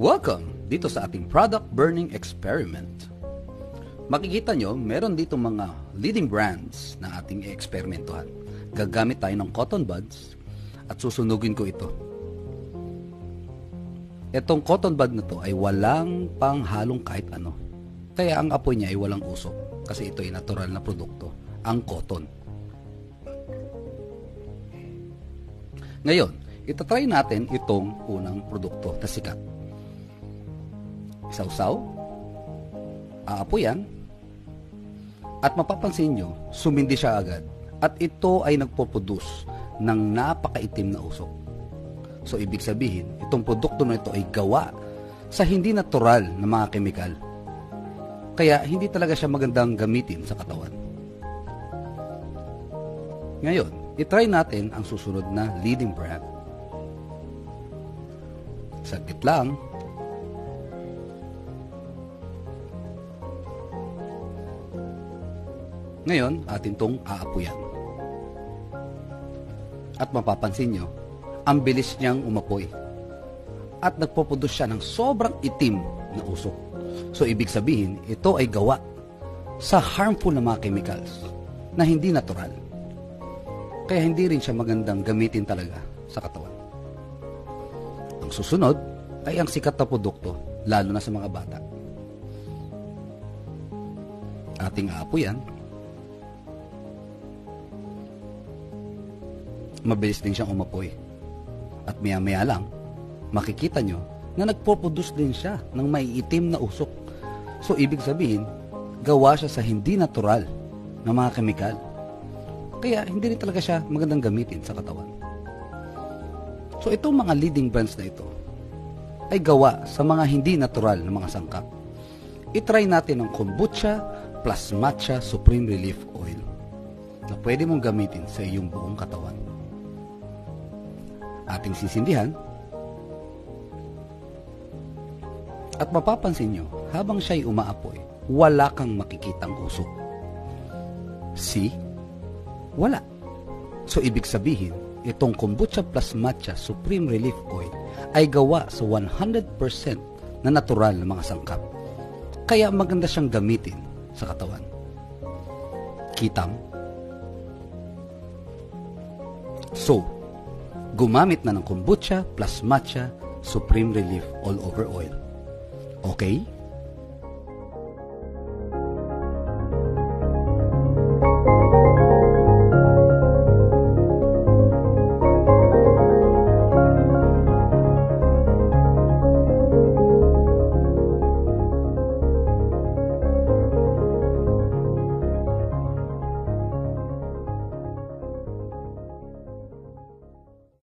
Welcome dito sa ating product burning experiment. Makikita nyo, meron dito mga leading brands na ating eksperimentuhan. Gagamit tayo ng cotton buds at susunugin ko ito. Itong cotton bud na to ay walang panghalong kahit ano. Kaya ang apoy niya ay walang usok kasi ito ay natural na produkto, ang cotton. Ngayon, itatry natin itong unang produkto na sikat. Isawsaw, aapoyan, at mapapansin nyo, sumindi siya agad. At ito ay nagpo-produce ng napakaitim na usok. So, ibig sabihin, itong produkto na ito ay gawa sa hindi natural na mga kemikal. Kaya, hindi talaga siya magandang gamitin sa katawan. Ngayon, itry natin ang susunod na leading brand. Saglit lang. Ngayon, atin tong aapuyan. At mapapansin nyo, ang bilis niyang umapoy. At nagpo-produce siya ng sobrang itim na usok. So, ibig sabihin, ito ay gawa sa harmful na mga chemicals na hindi natural. Kaya hindi rin siya magandang gamitin talaga sa katawan. Ang susunod ay ang sikat na produkto, lalo na sa mga bata. Ating aapuyan. Mabilis din siyang umapoy. At maya-maya lang, makikita nyo na nagpo-produce din siya ng maiitim na usok. So, ibig sabihin, gawa siya sa hindi natural na mga kemikal. Kaya, hindi rin talaga siya magandang gamitin sa katawan. So, itong mga leading brands na ito ay gawa sa mga hindi natural na mga sangkap. I-try natin ang kombucha plus matcha supreme relief oil na pwede mong gamitin sa iyong buong katawan. Ating sisindihan at mapapansin nyo, habang siya'y umaapoy, wala kang makikitang usok. See? Wala. So, ibig sabihin, itong kombucha plus matcha supreme relief oil ay gawa sa 100% na natural na mga sangkap. Kaya maganda siyang gamitin sa katawan. Kitang? So, gumamit na ng kombucha plus matcha supreme relief all over oil. Okay?